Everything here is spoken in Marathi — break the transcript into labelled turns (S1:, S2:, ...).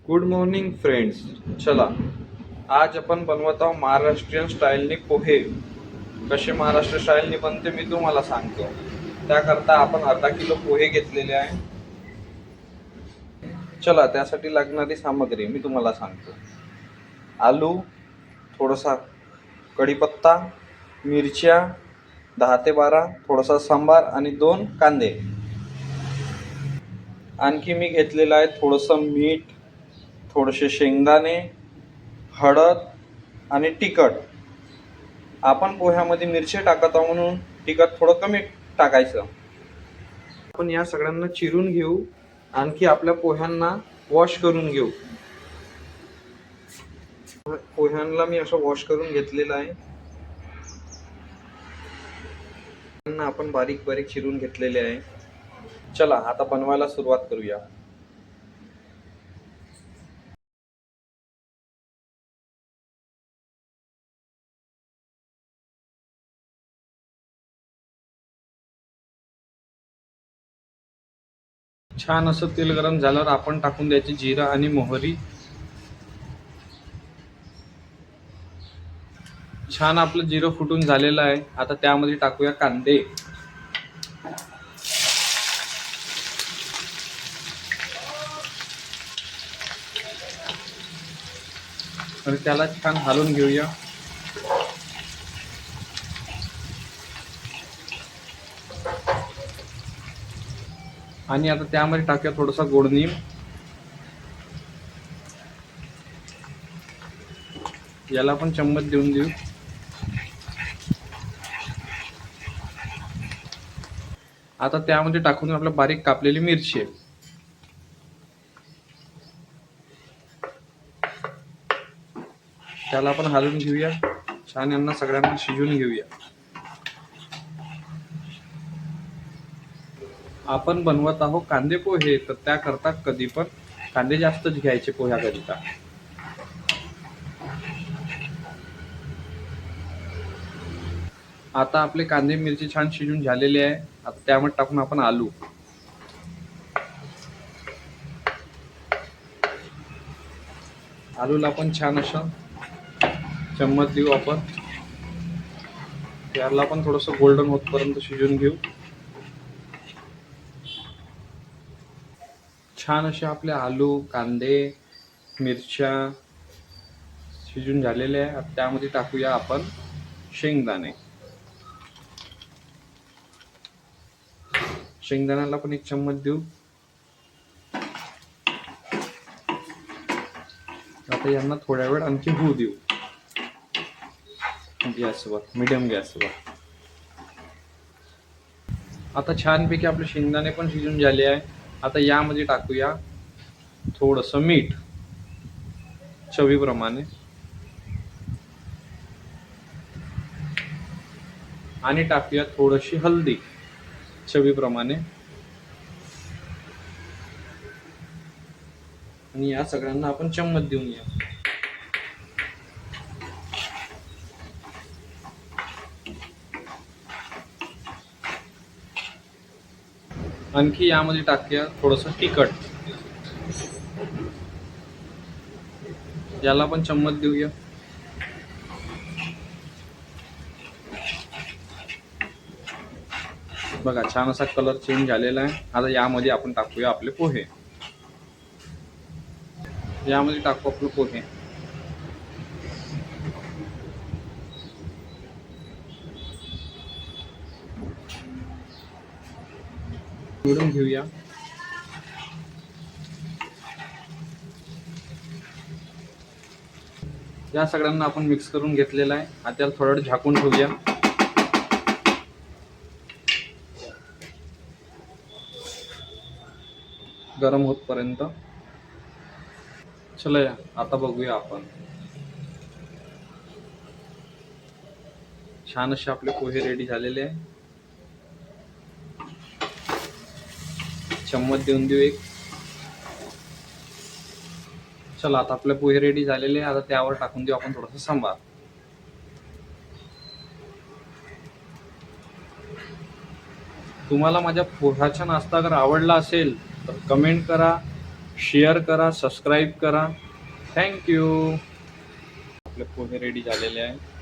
S1: Good morning friends. चला, आज आपण बनवत आहोत महाराष्ट्रीयन स्टाईलने पोहे. कसे महाराष्ट्र स्टाईलने बनते मी तुम्हाला सांगतो. त्याकरता आपण अर्धा किलो पोहे घेतलेले आहे. चला, त्यासाठी लागणारी सामग्री मी तुम्हाला सांगतो. आलू, थोडासा कढीपत्ता, मिरच्या 10 ते 12, थोडासा सांबार आणि 2 कांदे. आणखी मी घेतलेलं आहे थोडंसं मीठ, थोडेसे शेंगदाणे, हळद आणि तिखट. आपण पोह्यामध्ये मिरची टाकत आहोत म्हणून तिखट थोडं कमी टाकायचं. आपण या सगळ्यांना चिरून घेऊ. आणखी आपल्या पोह्यांना वॉश करून घेऊ. पोह्यांना मी असं वॉश करून घेतलेलं आहे. आपण बारीक बारीक चिरून घेतलेले आहे. चला, आता बनवायला सुरुवात करूया. छान असं तेल गरम झाल्यावर आपण टाकून द्यायचे जिरा आणि मोहरी. छान आपलं जिरं फुटून झालेलं आहे. आता त्यामध्ये टाकूया कांदे. आणि त्याला छान हलवून घेऊया. आणि आता त्यामध्ये टाकूया थोडासा गोडनीम. याला पण चम्मच देऊन देऊ. आता त्यामध्ये टाकून आपल्या बारीक कापलेली मिरची. त्याला आपण हलवून घेऊया. छान यांना सगळ्यांना शिजवून घेऊया. आपण बनवत आहोत कांदे पोहे, तर त्याकरता कधी पण कांदे जास्तच घ्यायचे पोह्याकरिता. आता आपले कांदे मिरची छान शिजून झालेले आहे. आता त्यामध्ये टाकून आपण आलू. आलूला पण छान असं चम्मच देऊ आपण. त्याला पण थोडंसं गोल्डन होतपर्यंत शिजून घेऊ. छान असे आपले आलू, कांदे, मिरच्या शिजून झालेले आहे. आता त्यामध्ये टाकूया आपण शेंगदाणे. शेंगदाण्याला पण एक चम्मच देऊ. आता यांना थोड्या वेळ आणखी होऊ देऊ गॅसवर, मीडियम गॅसवर. आता छानपैकी आपले शेंगदाणे पण शिजून झाले आहे. आता यामध्ये टाकूया थोडंसं मीठ चवीप्रमाणे. आणि टाकूया थोडीशी हळदी चवीप्रमाणे. आणि या सगळ्यांना आपण चम्मच देऊन या. आणखी यामध्ये टाकूया थोडंसं तिखट. याला पण चम्मच देऊया. बघा, छान असा कलर चेंज झालेला आहे. आता यामध्ये आपण टाकूया आपले पोहे. यामध्ये टाकू आपले पोहे. मिळून घेऊया. या सगळ्यांना आपण मिक्स करून घेतलेलं आहे. आता त्याला थोडा वेळ झाकून ठेवूया. गरम होतपर्यंत. चला, आता बघूया आपण. छान असे आपले पोहे रेडी झालेले आहे. चम्मच देऊन देऊ एक. चला, आता आपले पोहे रेडी झालेले आहे. आता त्यावर टाकून देऊ आपण थोडासा सांबार. तुम्हाला माझ्या पोह्याचा नाश्ता अगर आवडला असेल तर कमेंट करा, शेअर करा, सबस्क्राईब करा. थँक्यू. आपले पोहे रेडी झालेले आहे.